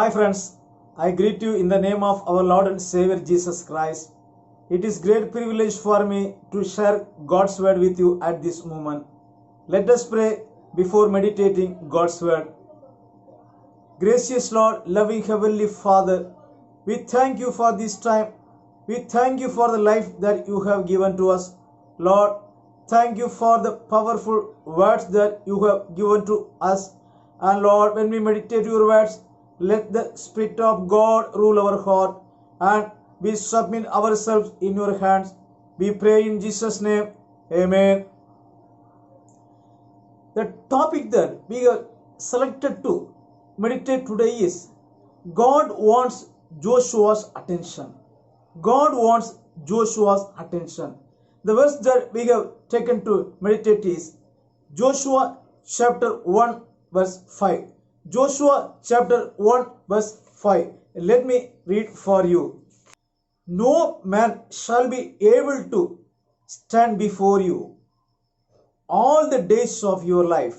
Hi friends, I greet you in the name of our Lord and Savior Jesus Christ. It is great privilege for me to share God's word with you at this moment. Let us pray before meditating God's word. Gracious Lord, loving Heavenly Father, we thank you for this time. We thank you for the life that you have given to us. Lord, thank you for the powerful words that you have given to us. And Lord, when we meditate your words, let the Spirit of God rule our heart and we submit ourselves in your hands. We pray in Jesus' name. Amen. The topic that we have selected to meditate today is God wants Joshua's attention. God wants Joshua's attention. The verse that we have taken to meditate is Joshua chapter 1 verse 5. Joshua chapter 1 verse 5. Let me read for you. No man shall be able to stand before you all the days of your life.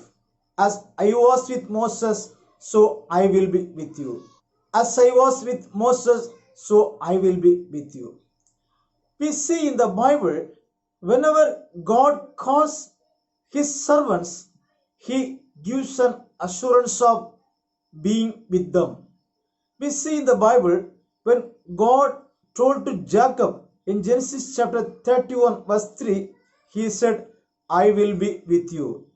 As I was with Moses, so I will be with you. As I was with Moses, so I will be with you. We see in the Bible, whenever God calls his servants, he gives an assurance of being with them. We see in the Bible, when God told to Jacob in Genesis chapter 31 verse 3, he said, I will be with you.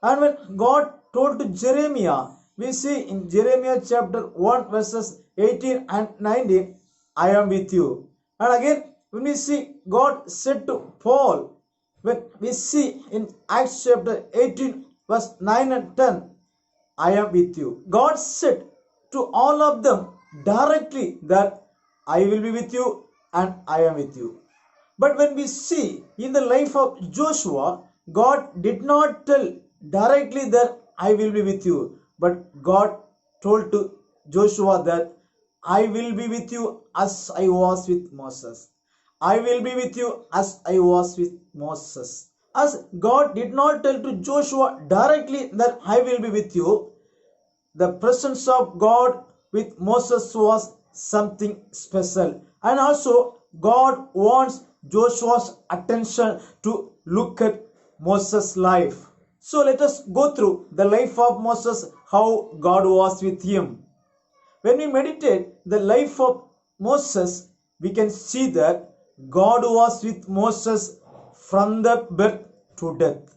And when God told to Jeremiah, we see in Jeremiah chapter 1 verses 18 and 19, I am with you. And again, when we see God said to Paul, when we see in Acts chapter 18 verse 9 and 10, I am with you. God said to all of them directly that I will be with you and I am with you. But when we see in the life of Joshua, God did not tell directly that I will be with you, but God told to Joshua that I will be with you as I was with Moses. I will be with you as I was with Moses. As God did not tell to Joshua directly that I will be with you, the presence of God with Moses was something special. And also, God wants Joshua's attention to look at Moses' life. So let us go through the life of Moses, how God was with him. When we meditate the life of Moses, we can see that God was with Moses from the birth to death.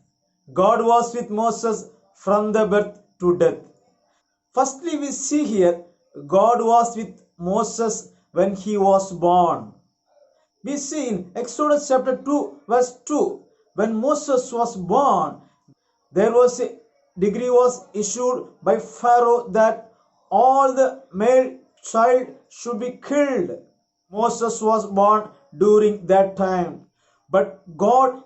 God was with Moses from the birth to death. Firstly, we see here God was with Moses when he was born. We see in Exodus chapter 2 verse 2, when Moses was born, there was a decree was issued by Pharaoh that all the male child should be killed. Moses was born during that time, but God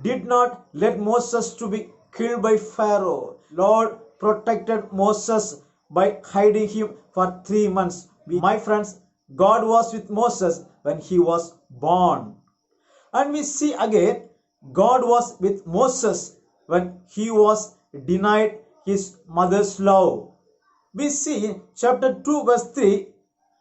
did not let Moses to be killed by Pharaoh. Lord protected Moses by hiding him for 3 months. My friends, God was with Moses when he was born. And we see again, God was with Moses when he was denied his mother's love. We see in chapter 2 verse 3,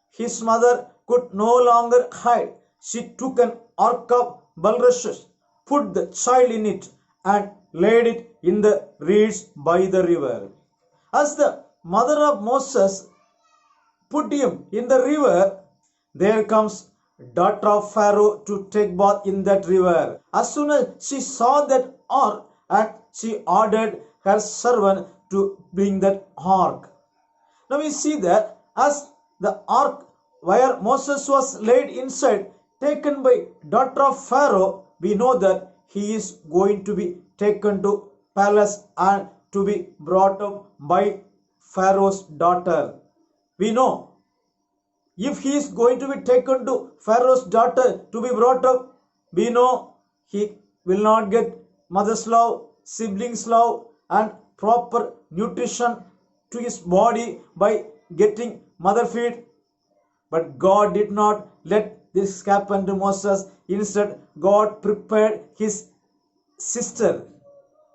his mother could no longer hide. She took an ark of bulrushes, put the child in it, and laid it in the reeds by the river. As the mother of Moses put him in the river, there comes daughter of Pharaoh to take bath in that river. As soon as she saw that ark, and she ordered her servant to bring that ark. Now we see that as the ark where Moses was laid inside, taken by daughter of Pharaoh, we know that he is going to be taken to palace and to be brought up by Pharaoh's daughter. We know if he is going to be taken to Pharaoh's daughter to be brought up, we know he will not get mother's love, siblings' love, and proper nutrition to his body by getting mother feed. But God did not let this happen to Moses. Instead, God prepared his sister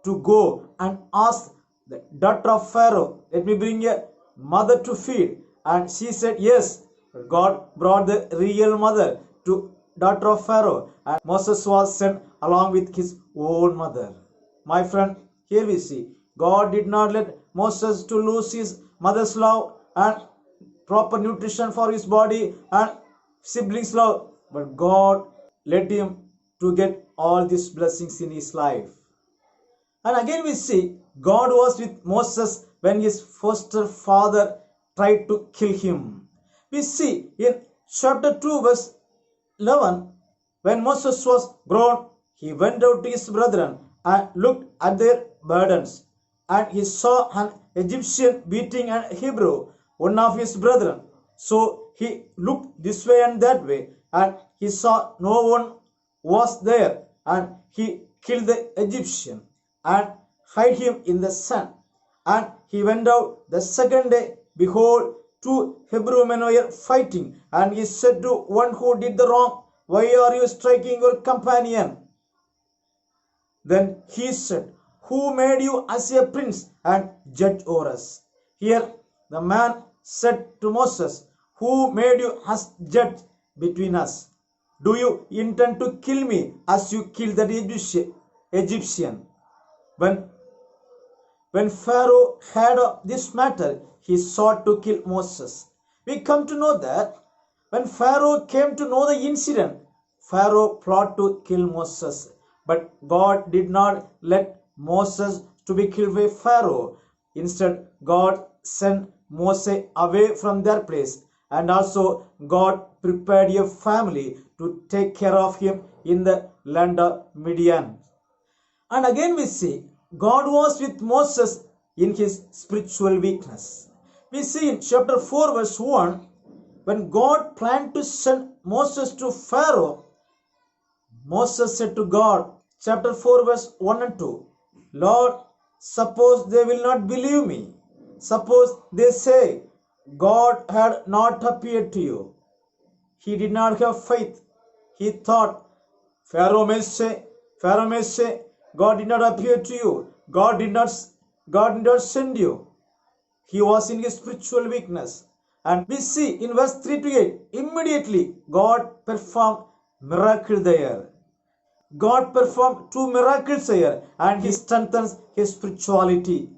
to go and ask the daughter of Pharaoh, let me bring a mother to feed. And she said, yes. God brought the real mother to daughter of Pharaoh, and Moses was sent along with his own mother. My friend, here we see God did not let Moses to lose his mother's love and proper nutrition for his body and siblings' love, but God let him to get all these blessings in his life. And again we see God was with Moses when his foster father tried to kill him. We see in chapter 2 verse 11, when Moses was grown, he went out to his brethren and looked at their burdens. And he saw an Egyptian beating an Hebrew, one of his brethren. So he looked this way and that way, and he saw no one was there, and he killed the Egyptian and hid him in the sand. And he went out the second day. Behold, two Hebrew men were fighting, and he said to one who did the wrong, why are you striking your companion? Then he said, who made you as a prince and judge over us? Here the man said to Moses, who made you as judge between us? Do you intend to kill me as you killed that Egyptian? When Pharaoh heard of this matter, he sought to kill Moses. We come to know that when Pharaoh came to know the incident, Pharaoh plotted to kill Moses. But God did not let Moses to be killed by Pharaoh. Instead, God sent Moses away from their place, and also God prepared a family to take care of him in the land of Midian. And again we see God was with Moses in his spiritual weakness. We see in chapter 4 verse 1, when God planned to send Moses to Pharaoh, Moses said to God, chapter 4 verse 1 and 2, Lord, suppose they will not believe me. Suppose they say, God had not appeared to you. He did not have faith. He thought, Pharaoh may say, God did not appear to you. God did not send you. He was in his spiritual weakness. And we see in verse 3 to 8, immediately God performed miracle there. God performed two miracles here, and he strengthens his spirituality.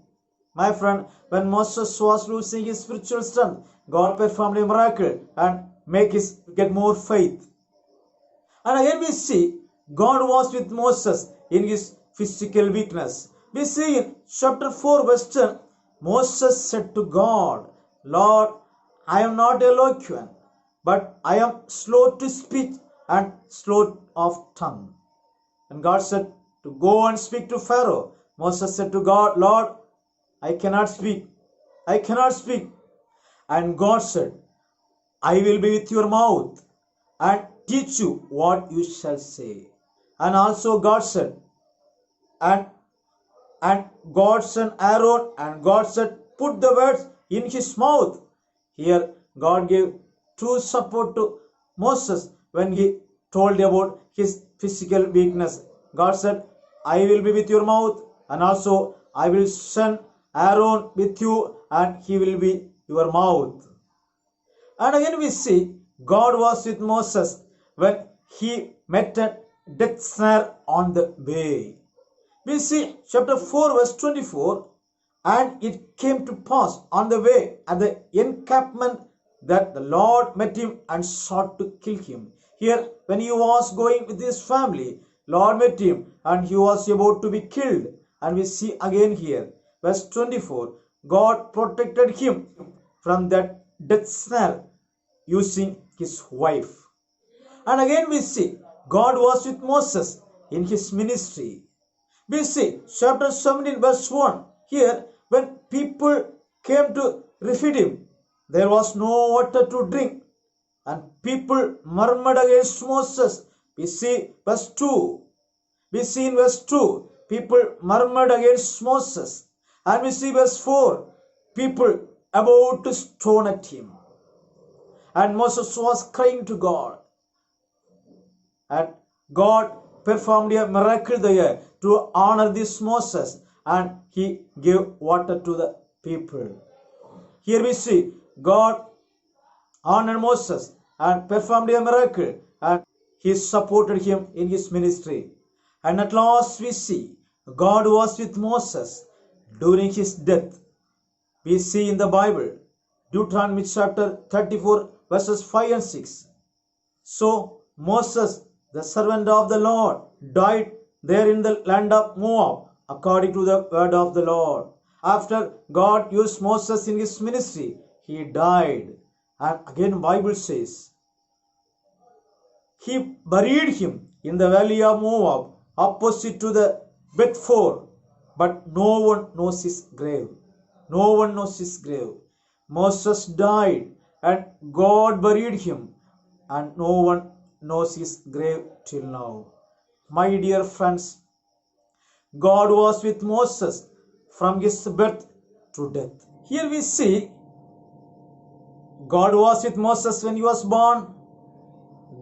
My friend, when Moses was losing his spiritual strength, God performed a miracle and make his get more faith. And again we see God was with Moses in his physical weakness. We see in chapter 4 verse 10, Moses said to God, Lord, I am not eloquent, but I am slow to speak and slow of tongue. And God said to go and speak to Pharaoh. Moses said to God, Lord, I cannot speak. I cannot speak. And God said, I will be with your mouth and teach you what you shall say. And also God said, and God sent Aaron, and God said, put the words in his mouth. Here God gave true support to Moses when he told about his physical weakness. God said, I will be with your mouth, and also I will send Aaron with you, and he will be your mouth. And again we see God was with Moses when he met a death snare on the way. We see chapter 4 verse 24, and it came to pass on the way at the encampment that the Lord met him and sought to kill him. Here, when he was going with his family, Lord met him and he was about to be killed. And we see again here, verse 24, God protected him from that death snare using his wife. And again we see God was with Moses in his ministry. We see chapter 17 verse 1. Here, when people came to refit him, there was no water to drink, and people murmured against Moses. We see verse 2. We see in verse 2, people murmured against Moses. And we see verse 4, people about to stone at him. And Moses was crying to God. And God performed a miracle there to honor this Moses, and he gave water to the people. Here we see God honored Moses and performed a miracle, and he supported him in his ministry. And at last we see God was with Moses during his death. We see in the Bible, Deuteronomy chapter 34, verses 5 and 6. So Moses, the servant of the Lord, died there in the land of Moab, according to the word of the Lord. After God used Moses in his ministry, he died. And again Bible says, he buried him in the valley of Moab, opposite to the Bethfor, but no one knows his grave. No one knows his grave. Moses died, and God buried him, and no one knows his grave till now. My dear friends, God was with Moses from his birth to death. Here we see God was with Moses when he was born.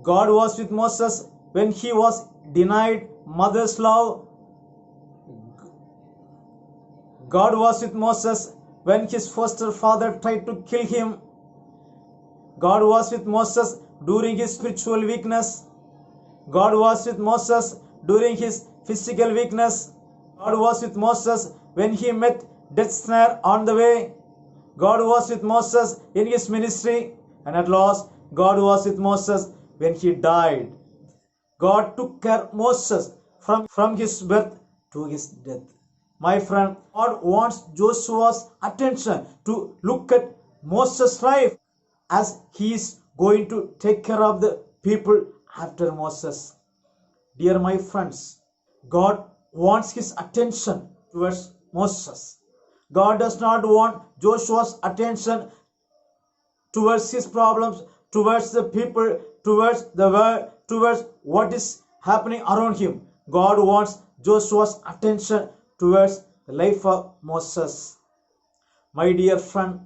God was with Moses when he was denied mother's love. God was with Moses when his foster father tried to kill him. God was with Moses during his spiritual weakness. God was with Moses during his physical weakness. God was with Moses when he met death snare on the way. God was with Moses in his ministry. And at last, God was with Moses when he died. God took care of Moses from his birth to his death. My friend, God wants Joshua's attention to look at Moses' life as he is going to take care of the people after Moses. Dear my friends, God wants his attention towards Moses. God does not want Joshua's attention towards his problems, towards the people, towards the world, towards what is happening around him. God wants Joshua's attention towards the life of Moses. My dear friend,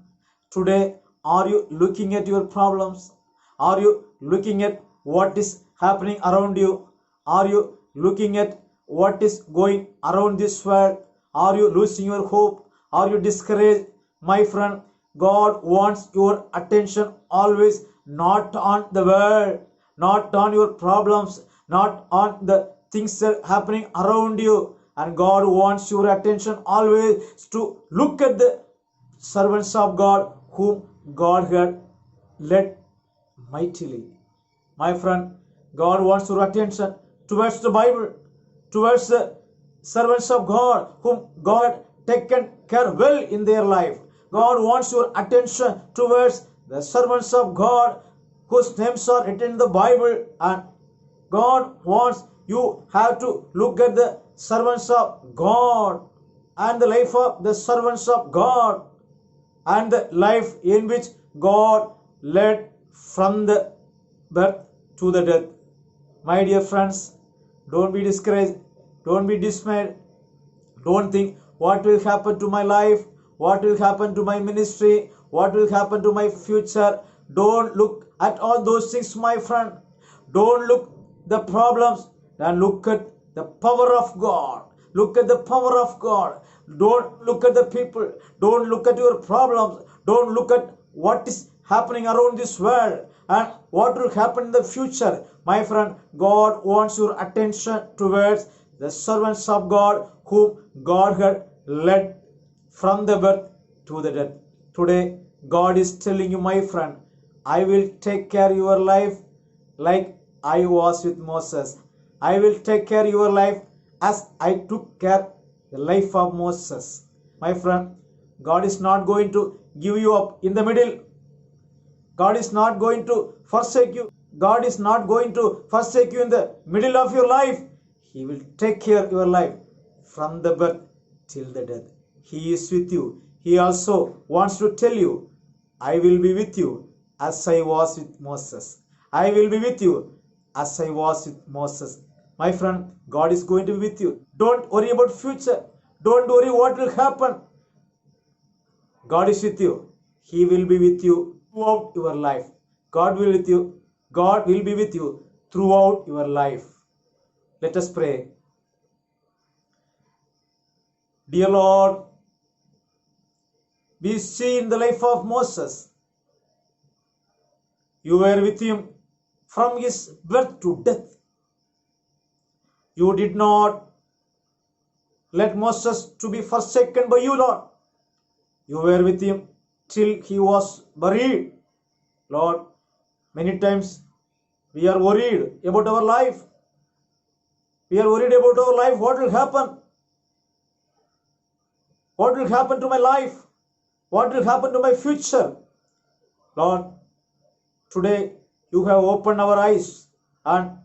today are you looking at your problems? Are you looking at what is happening around you? Are you looking at what is going around this world? Are you losing your hope? Are you discouraged? My friend, God wants your attention always not on the world, not on your problems, not on the things that are happening around you. And God wants your attention always to look at the servants of God whom God had led mightily. My friend, God wants your attention towards the Bible, towards the servants of God whom God had taken care well in their life. God wants your attention towards the servants of God whose names are written in the Bible, and God wants you have to look at the servants of God and the life of the servants of God and the life in which God led from the birth to the death. My dear friends, don't be discouraged, don't be dismayed, don't think what will happen to my life, what will happen to my ministry, what will happen to my future. Don't look at all those things, my friend. Don't look the problems, and look at the power of God. Look at the power of God. Don't look at the people. Don't look at your problems. Don't look at what is happening around this world and what will happen in the future. My friend, God wants your attention towards the servants of God whom God had led from the birth to the death. Today, God is telling you, my friend, I will take care of your life like I was with Moses. I will take care of your life as I took care of the life of Moses. My friend, God is not going to give you up in the middle. God is not going to forsake you. God is not going to forsake you in the middle of your life. He will take care of your life from the birth till the death. He is with you. He also wants to tell you, I will be with you as I was with Moses. I will be with you as I was with Moses. My friend, God is going to be with you. Don't worry about future. Don't worry what will happen. God is with you. He will be with you throughout your life. God will with you. God will be with you throughout your life. Let us pray. Dear Lord, we see in the life of Moses You were with him from his birth to death. You did not let Moses to be forsaken by you, Lord. You were with him till he was buried. Lord, many times we are worried about our life. We are worried about our life. What will happen? What will happen to my life? What will happen to my future? Lord, today you have opened our eyes, and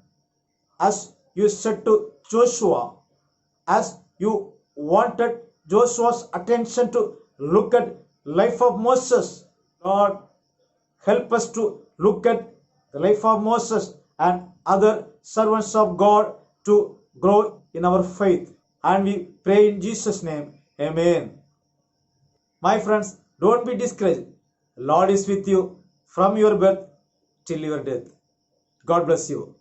as you said to Joshua, as you wanted Joshua's attention to look at life of Moses, Lord, help us to look at the life of Moses and other servants of God to grow in our faith. And we pray in Jesus' name. Amen. My friends, don't be discouraged. Lord is with you from your birth till your death. God bless you.